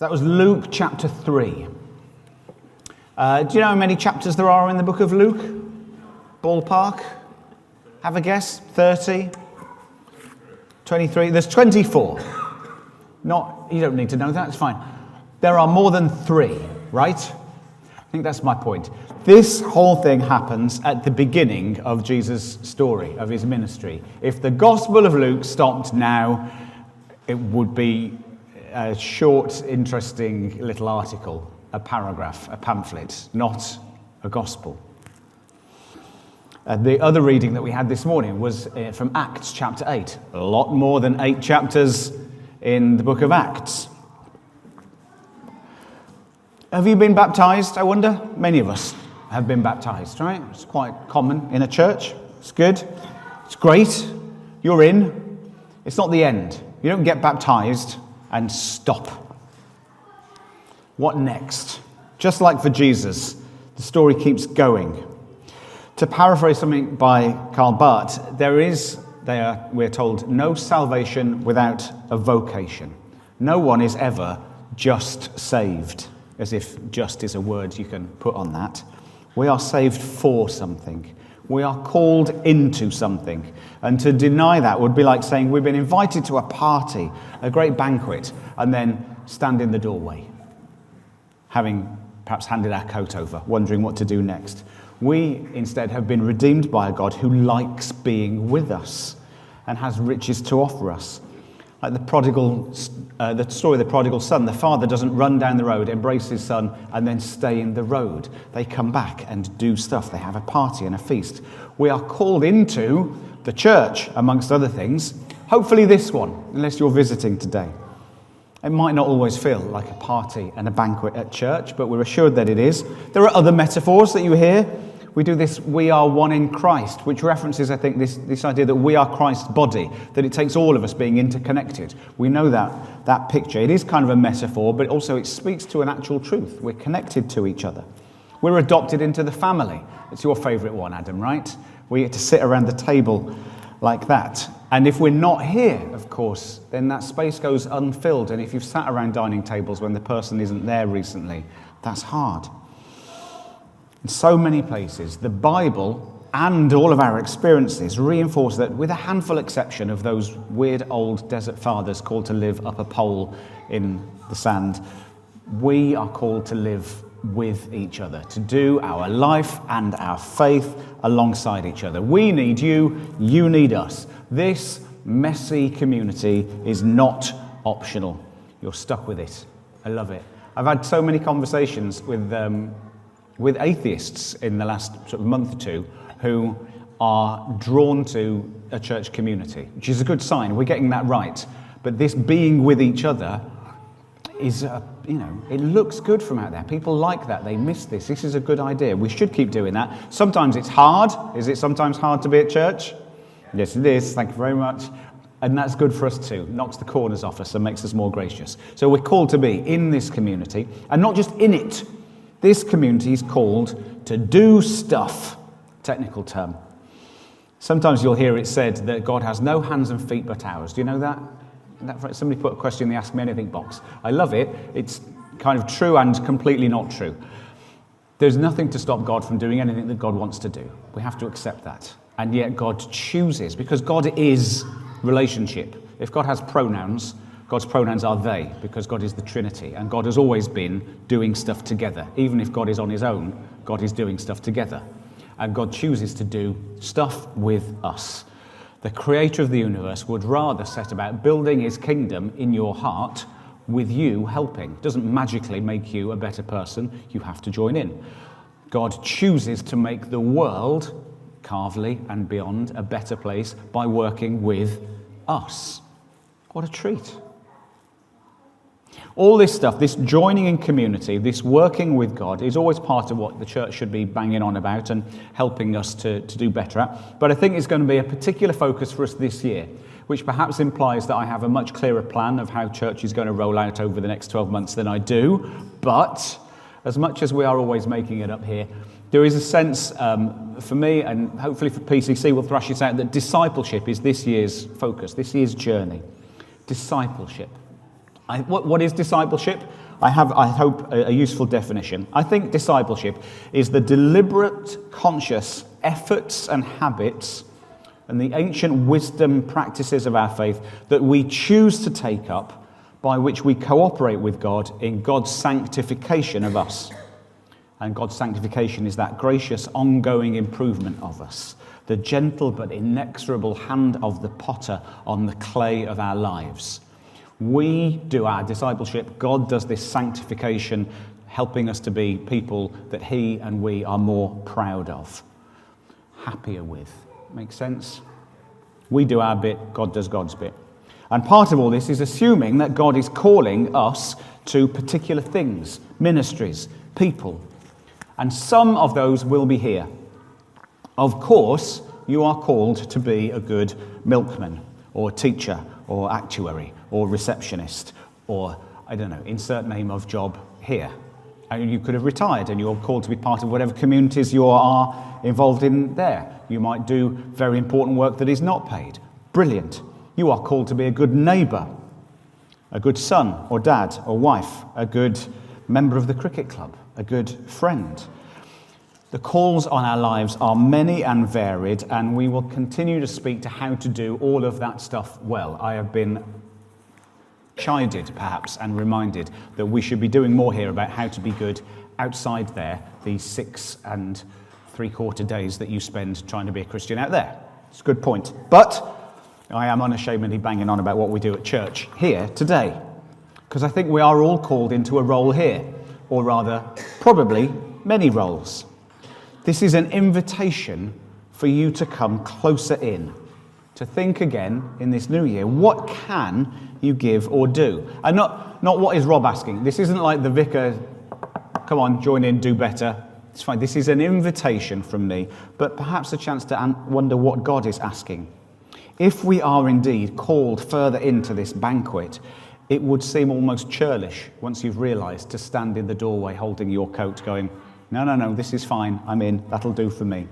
That was Luke chapter 3. Do you know how many chapters there are in the book of Luke? Ballpark? Have a guess? 30? 23? There's 24. You don't need to know that, it's fine. There are more than 3, right? I think that's my point. This whole thing happens at the beginning of Jesus' story, of his ministry. If the Gospel of Luke stopped now, it would be a short, interesting little article, a paragraph, a pamphlet, not a gospel. The other reading that we had this morning was from Acts chapter 8. A lot more than 8 chapters in the book of Acts. Have you been baptized, I wonder? Many of us have been baptized, right? It's quite common in a church. It's good. It's great. You're in. It's not the end. You don't get baptized and stop. What next? Just like for Jesus, the story keeps going. To paraphrase something by Karl Barth, we're told, no salvation without a vocation. No one is ever just saved, as if just is a word you can put on that. We are saved for something. We are called into something. And to deny that would be like saying we've been invited to a party, a great banquet, and then stand in the doorway, having perhaps handed our coat over, wondering what to do next. We instead have been redeemed by a God who likes being with us and has riches to offer us. Like the story of the prodigal son, the father doesn't run down the road, embrace his son, and then stay in the road. They come back and do stuff. They have a party and a feast. We are called into the church, amongst other things. Hopefully this one, unless you're visiting today. It might not always feel like a party and a banquet at church, but we're assured that it is. There are other metaphors that you hear. We do this, we are one in Christ, which references, I think, this idea that we are Christ's body, that it takes all of us being interconnected. We know that picture. It is kind of a metaphor, but also it speaks to an actual truth. We're connected to each other. We're adopted into the family. It's your favourite one, Adam, right? We get to sit around the table like that. And if we're not here, of course, then that space goes unfilled. And if you've sat around dining tables when the person isn't there recently, that's hard. In so many places, the Bible and all of our experiences reinforce that, with a handful exception of those weird old desert fathers called to live up a pole in the sand, we are called to live with each other, to do our life and our faith alongside each other. We need you, you need us. This messy community is not optional. You're stuck with it. I love it. I've had so many conversations with atheists in the last sort of month or two who are drawn to a church community, which is a good sign. We're getting that right. But this being with each other is, it looks good from out there. People like that. They miss this. This is a good idea. We should keep doing that. Sometimes it's hard. Is it sometimes hard to be at church? Yes, it is. Thank you very much. And that's good for us too. Knocks the corners off us and makes us more gracious. So we're called to be in this community, and not just in it. This community is called to do stuff, technical term. Sometimes you'll hear it said that God has no hands and feet but ours. Do you know that? Somebody put a question in the Ask Me Anything box. I love it. It's kind of true and completely not true. There's nothing to stop God from doing anything that God wants to do. We have to accept that. And yet God chooses, because God is relationship. If God has pronouns, God's pronouns are they, because God is the Trinity, and God has always been doing stuff together. Even if God is on his own, God is doing stuff together. And God chooses to do stuff with us. The creator of the universe would rather set about building his kingdom in your heart with you helping. It doesn't magically make you a better person. You have to join in. God chooses to make the world, Calverley and beyond, a better place by working with us. What a treat. All this stuff, this joining in community, this working with God, is always part of what the church should be banging on about and helping us to do better at. But I think it's going to be a particular focus for us this year, which perhaps implies that I have a much clearer plan of how church is going to roll out over the next 12 months than I do. But as much as we are always making it up here, there is a sense for me, and hopefully for PCC, we'll thrash this out, that discipleship is this year's focus, this year's journey. Discipleship. What is discipleship? I hope, a useful definition. I think discipleship is the deliberate, conscious efforts and habits and the ancient wisdom practices of our faith that we choose to take up, by which we cooperate with God in God's sanctification of us. And God's sanctification is that gracious, ongoing improvement of us, the gentle but inexorable hand of the potter on the clay of our lives. We do our discipleship. God does this sanctification, helping us to be people that he and we are more proud of, happier with. Make sense? We do our bit, God does God's bit. And part of all this is assuming that God is calling us to particular things, ministries, people. And some of those will be here. Of course, you are called to be a good milkman, or teacher, or actuary, or receptionist, or, I don't know, insert name of job here. And you could have retired and you're called to be part of whatever communities you are involved in there. You might do very important work that is not paid. Brilliant. You are called to be a good neighbour, a good son or dad or wife, a good member of the cricket club, a good friend. The calls on our lives are many and varied, and we will continue to speak to how to do all of that stuff well. I have been chided, perhaps, and reminded that we should be doing more here about how to be good outside there, these 6 3/4 days that you spend trying to be a Christian out there. It's a good point. But I am unashamedly banging on about what we do at church here today, because I think we are all called into a role here, or rather, probably many roles. This is an invitation for you to come closer in, to think again in this new year, what can you give or do? And not what is Rob asking. This isn't like the vicar, come on, join in, do better. It's fine. This is an invitation from me, but perhaps a chance to wonder what God is asking. If we are indeed called further into this banquet, it would seem almost churlish once you've realised to stand in the doorway holding your coat going, no, this is fine, I'm in, that'll do for me.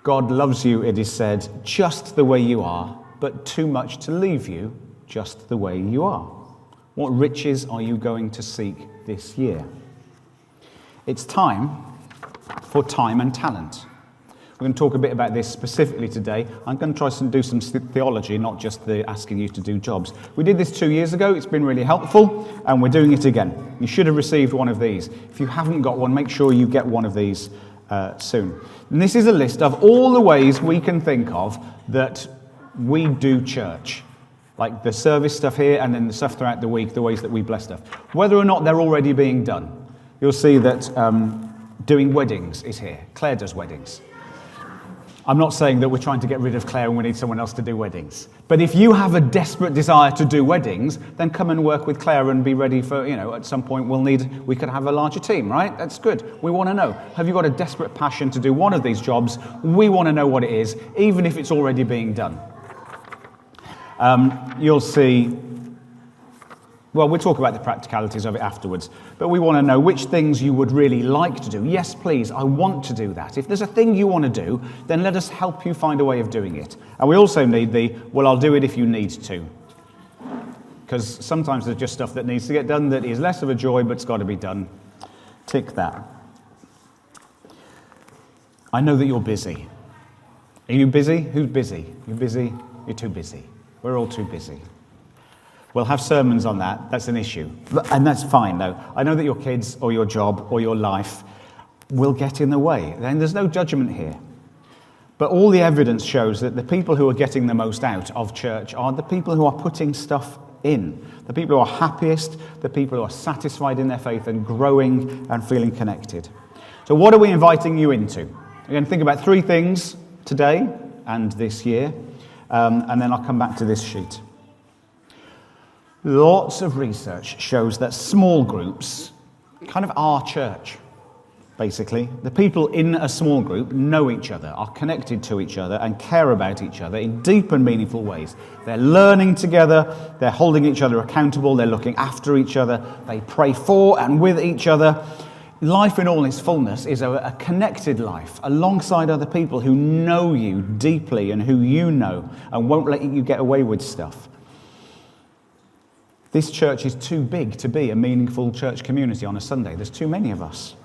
God loves you, it is said, just the way you are, but too much to leave you just the way you are. What riches are you going to seek this year? It's time for time and talent. We're going to talk a bit about this specifically today. I'm going to try to do some theology, not just the asking you to do jobs. We did this 2 years ago. It's been really helpful, and we're doing it again. You should have received one of these. If you haven't got one, make sure you get one of these soon. And this is a list of all the ways we can think of that we do church, like the service stuff here and then the stuff throughout the week, the ways that we bless stuff. Whether or not they're already being done. You'll see that doing weddings is here. Claire does weddings. I'm not saying that we're trying to get rid of Claire and we need someone else to do weddings. But if you have a desperate desire to do weddings, then come and work with Claire and be ready for, at some point we could have a larger team, right? That's good. We want to know. Have you got a desperate passion to do one of these jobs? We want to know what it is, even if it's already being done. You'll see. Well, we'll talk about the practicalities of it afterwards, but we want to know which things you would really like to do. Yes, please, I want to do that. If there's a thing you want to do, then let us help you find a way of doing it. And we also need well, I'll do it if you need to. Because sometimes there's just stuff that needs to get done that is less of a joy, but it's got to be done. Tick that. I know that you're busy. Are you busy? Who's busy? You're busy? You're too busy. We're all too busy. We'll have sermons on that. That's an issue. And that's fine, though. I know that your kids or your job or your life will get in the way. And there's no judgment here. But all the evidence shows that the people who are getting the most out of church are the people who are putting stuff in. The people who are happiest, the people who are satisfied in their faith and growing and feeling connected. So what are we inviting you into? We're going to think about 3 things today and this year. And then I'll come back to this sheet. Lots of research shows that small groups kind of are church, basically. The people in a small group know each other, are connected to each other, and care about each other in deep and meaningful ways. They're learning together, they're holding each other accountable, they're looking after each other, they pray for and with each other. Life in all its fullness is a connected life alongside other people who know you deeply and who you know and won't let you get away with stuff. This church is too big to be a meaningful church community on a Sunday. There's too many of us.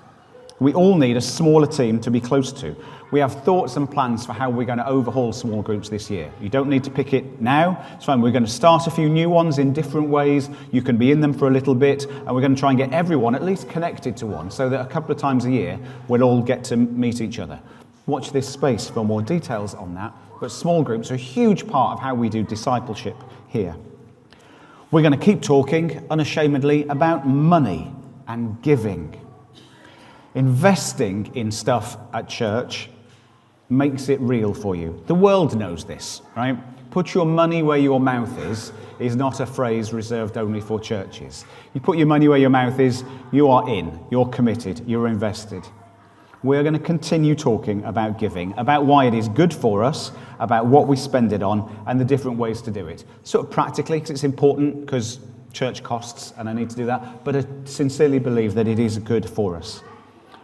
We all need a smaller team to be close to. We have thoughts and plans for how we're going to overhaul small groups this year. You don't need to pick it now. It's fine. We're going to start a few new ones in different ways. You can be in them for a little bit, and we're going to try and get everyone at least connected to one so that a couple of times a year we'll all get to meet each other. Watch this space for more details on that. But small groups are a huge part of how we do discipleship here. We're going to keep talking unashamedly about money and giving. Investing in stuff at church makes it real for you. The world knows this, right? Put your money where your mouth is not a phrase reserved only for churches. You put your money where your mouth is, you are in, you're committed, you're invested. We're going to continue talking about giving, about why it is good for us, about what we spend it on, and the different ways to do it. Sort of practically, because it's important, because church costs, and I need to do that, but I sincerely believe that it is good for us.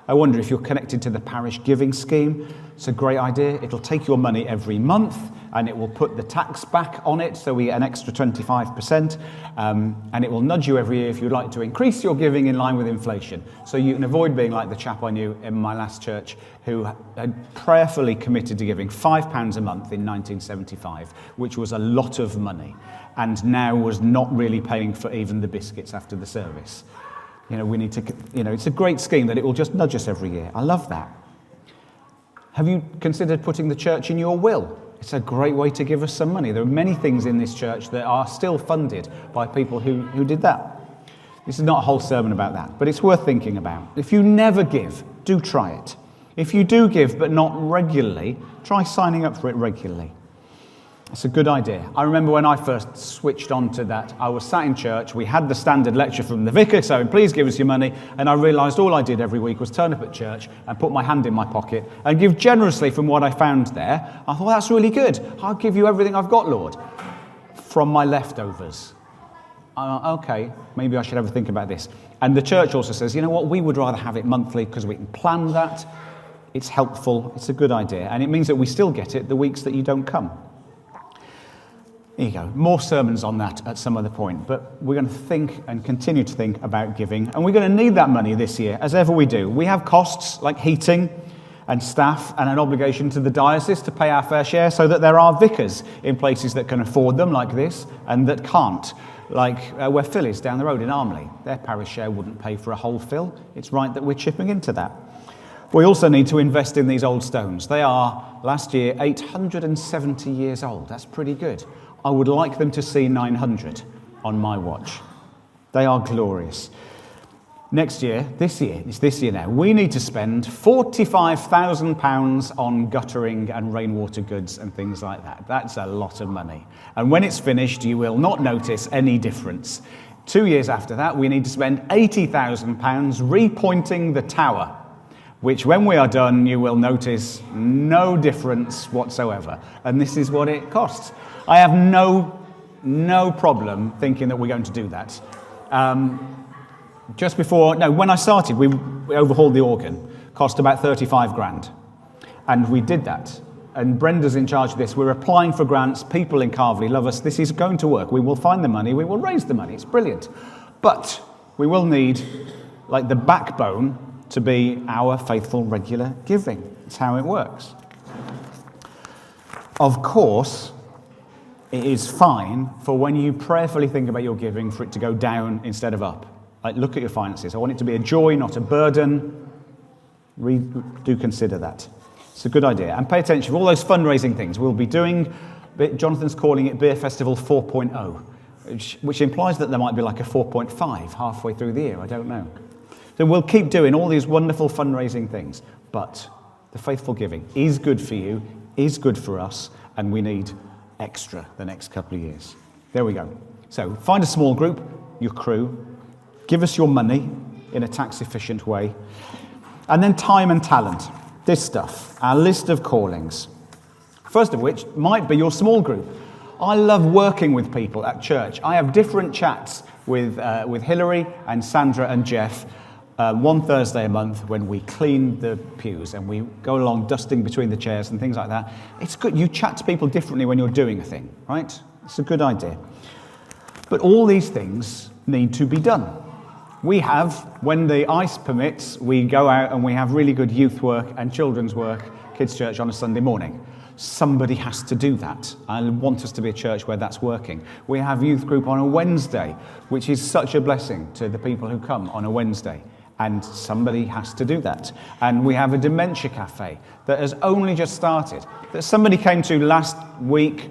I wonder if you're connected to the parish giving scheme. It's a great idea. It'll take your money every month and it will put the tax back on it, so we get an extra 25%, and it will nudge you every year if you'd like to increase your giving in line with inflation. So you can avoid being like the chap I knew in my last church who had prayerfully committed to giving £5 a month in 1975, which was a lot of money, and now was not really paying for even the biscuits after the service. We need to, it's a great scheme that it will just nudge us every year. I love that. Have you considered putting the church in your will? It's a great way to give us some money. There are many things in this church that are still funded by people who did that. This is not a whole sermon about that, but it's worth thinking about. If you never give, do try it. If you do give but not regularly, try signing up for it regularly. It's a good idea. I remember when I first switched on to that, I was sat in church, we had the standard lecture from the vicar saying, please give us your money, and I realised all I did every week was turn up at church and put my hand in my pocket and give generously from what I found there. I thought, that's really good. I'll give you everything I've got, Lord, from my leftovers. Okay, maybe I should have a think about this. And the church also says, you know what, we would rather have it monthly because we can plan that. It's helpful, it's a good idea, and it means that we still get it the weeks that you don't come. There you go. More sermons on that at some other point. But we're going to think and continue to think about giving. And we're going to need that money this year, as ever we do. We have costs like heating and staff and an obligation to the diocese to pay our fair share, so that there are vicars in places that can afford them like this and that can't. Like where Phil is down the road in Armley. Their parish share wouldn't pay for a whole fill. It's right that we're chipping into that. We also need to invest in these old stones. They are, last year, 870 years old. That's pretty good. I would like them to see 900 on my watch. They are glorious. It's this year now, we need to spend £45,000 on guttering and rainwater goods and things like that. That's a lot of money. And when it's finished, you will not notice any difference. 2 years after that, we need to spend £80,000 repointing the tower, which when we are done, you will notice no difference whatsoever. And this is what it costs. I have no problem thinking that we're going to do that. When I started, we overhauled the organ. Cost about 35 grand. And we did that. And Brenda's in charge of this. We're applying for grants. People in Calverley love us. This is going to work. We will find the money. We will raise the money. It's brilliant. But we will need, the backbone to be our faithful, regular giving. It's how it works. Of course, it is fine for when you prayerfully think about your giving for it to go down instead of up. Look at your finances. I want it to be a joy, not a burden. Do consider that. It's a good idea. And pay attention to all those fundraising things we'll be doing. Jonathan's calling it Beer Festival 4.0, which implies that there might be like a 4.5 halfway through the year. I don't know. So we'll keep doing all these wonderful fundraising things. But the faithful giving is good for you, is good for us, and we need extra the next couple of years. There we go. So find a small group, your crew, give us your money in a tax-efficient way, and then time and talent. This stuff, our list of callings. First of which might be your small group. I love working with people at church. I have different chats with Hilary and Sandra and Jeff one Thursday a month when we clean the pews and we go along dusting between the chairs and things like that. It's good. You chat to people differently when you're doing a thing, right? It's a good idea. But all these things need to be done. We have, when the ice permits, we go out and we have really good youth work and children's work, kids' church on a Sunday morning. Somebody has to do that. I want us to be a church where that's working. We have youth group on a Wednesday, which is such a blessing to the people who come on a Wednesday. And somebody has to do that. And we have a dementia cafe that has only just started, that somebody came to last week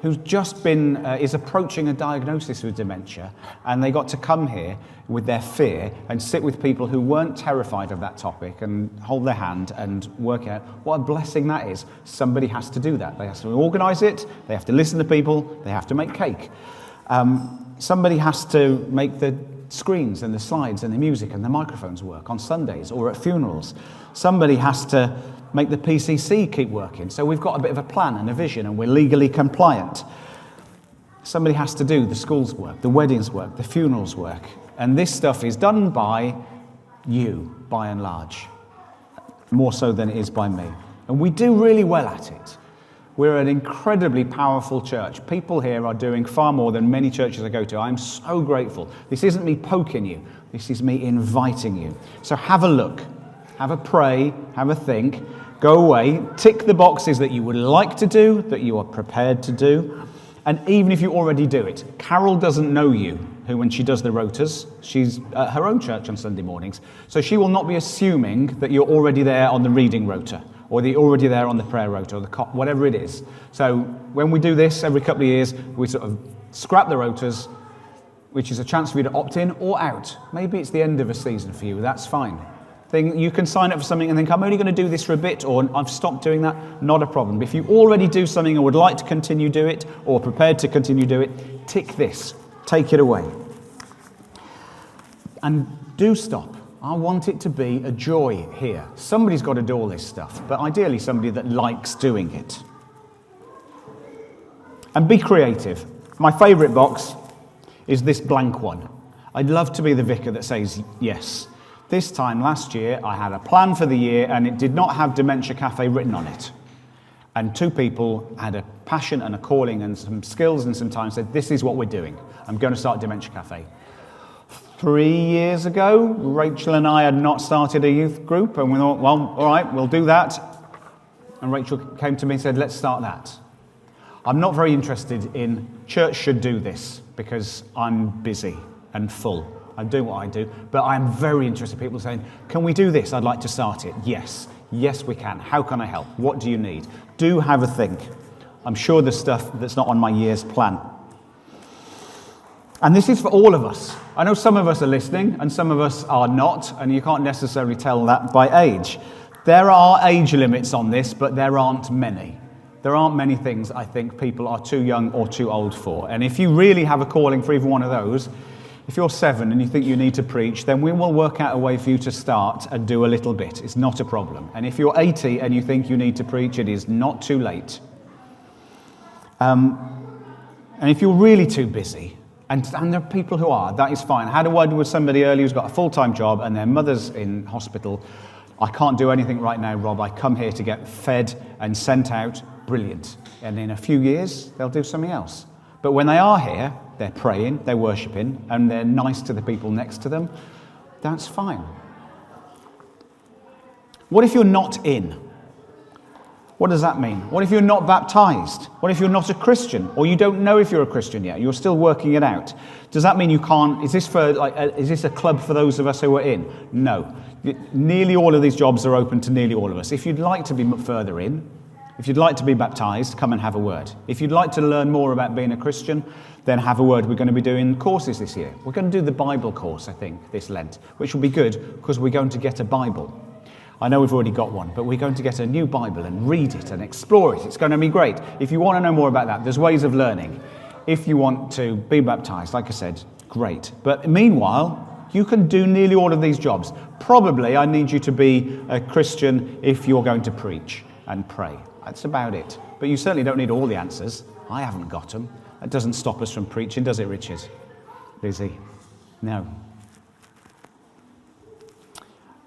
who's just been, is approaching a diagnosis with dementia, and they got to come here with their fear and sit with people who weren't terrified of that topic and hold their hand and work out what a blessing that is. Somebody has to do that. They have to organise it, they have to listen to people, they have to make cake. Somebody has to make the screens and the slides and the music and the microphones work on Sundays or at funerals. Somebody has to make the PCC keep working. So we've got a bit of a plan and a vision, and we're legally compliant. Somebody has to do the schools work, the weddings work, the funerals work. And this stuff is done by you, by and large, more so than it is by me. And we do really well at it. We're an incredibly powerful church. People here are doing far more than many churches I go to. I'm so grateful. This isn't me poking you. This is me inviting you. So have a look, have a pray, have a think, go away, tick the boxes that you would like to do, that you are prepared to do. And even if you already do it, Carol doesn't know you, who when she does the rotas, she's at her own church on Sunday mornings, so she will not be assuming that you're already there on the reading rota, or that you're already there on the prayer rota, or the whatever it is. So when we do this every couple of years, we sort of scrap the rotas, which is a chance for you to opt in or out. Maybe it's the end of a season for you, that's fine. You can sign up for something and think, I'm only going to do this for a bit, or I've stopped doing that. Not a problem. But if you already do something and would like to continue do it, or prepared to continue do it, tick this. Take it away. And do stop. I want it to be a joy here. Somebody's got to do all this stuff, but ideally somebody that likes doing it. And be creative. My favourite box is this blank one. I'd love to be the vicar that says yes. This time last year, I had a plan for the year and it did not have Dementia Cafe written on it. And two people had a passion and a calling and some skills and some time, said, this is what we're doing. I'm going to start Dementia Cafe. 3 years ago, Rachel and I had not started a youth group, and we thought, well, all right, we'll do that. And Rachel came to me and said, let's start that. I'm not very interested in church should do this because I'm busy and full. I'm doing what I do, but I'm very interested in people saying, can we do this? I'd like to start it. Yes, we can. How can I help? What do you need? Do have a think. I'm sure there's stuff that's not on my year's plan. And this is for all of us. I know some of us are listening and some of us are not, and you can't necessarily tell that by age. There are age limits on this, but there aren't many. There aren't many things I think people are too young or too old for. And if you really have a calling for either one of those, if you're 7 and you think you need to preach, then we will work out a way for you to start and do a little bit. It's not a problem. And if you're 80 and you think you need to preach, it is not too late. And if you're really too busy, and there are people who are, that is fine. I had a word with somebody earlier who's got a full-time job and their mother's in hospital. I can't do anything right now, Rob. I come here to get fed and sent out. Brilliant. And in a few years, they'll do something else. But when they are here, they're praying, they're worshipping, and they're nice to the people next to them. That's fine. What if you're not in? What does that mean? What if you're not baptized? What if you're not a Christian, or you don't know if you're a Christian yet? You're still working it out. Does that mean you can't? Is this a club for those of us who are in? No. Nearly all of these jobs are open to nearly all of us. If you'd like to be further in, if you'd like to be baptized, come and have a word. If you'd like to learn more about being a Christian, then have a word. We're going to be doing courses this year. We're going to do the Bible course, I think, this Lent, which will be good because we're going to get a Bible. I know we've already got one, but we're going to get a new Bible and read it and explore it. It's going to be great. If you want to know more about that, there's ways of learning. If you want to be baptized, like I said, great. But meanwhile, you can do nearly all of these jobs. Probably I need you to be a Christian if you're going to preach and pray. That's about it. But you certainly don't need all the answers. I haven't got them. That doesn't stop us from preaching, does it, Richard? Lizzie? No.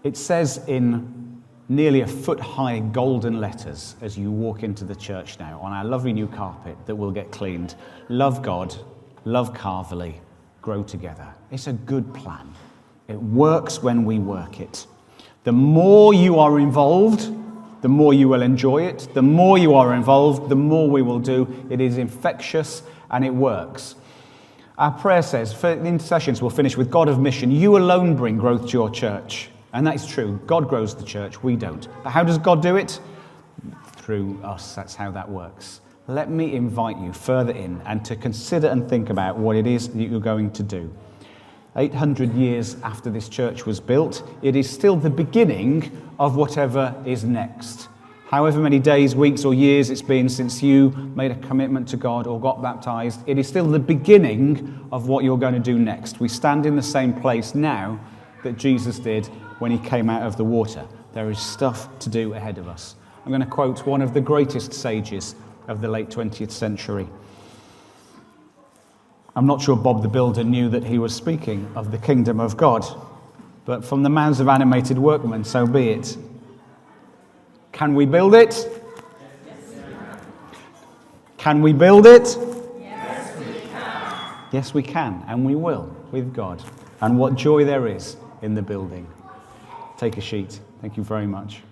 It says in nearly a foot-high golden letters as you walk into the church now on our lovely new carpet that will get cleaned, love God love Calverley, grow together. It's a good plan. It works when we work it. The more you are involved, the more you will enjoy it. The more you are involved, the more we will do. It is infectious and it works. Our prayer says, for the intercessions, we'll finish with God of mission. You alone bring growth to your church. And that is true. God grows the church, we don't. But how does God do it? Through us. That's how that works. Let me invite you further in and to consider and think about what it is that you're going to do. 800 years after this church was built, it is still the beginning of whatever is next. However many days, weeks, or years it's been since you made a commitment to God or got baptized, it is still the beginning of what you're going to do next. We stand in the same place now that Jesus did when he came out of the water. There is stuff to do ahead of us. I'm going to quote one of the greatest sages of the late 20th century. I'm not sure Bob the Builder knew that he was speaking of the kingdom of God, but from the mouths of animated workmen, so be it. Can we build it? Yes, can we build it? Yes, we can. Yes, we can, and we will, with God. And what joy there is in the building. Take a sheet. Thank you very much.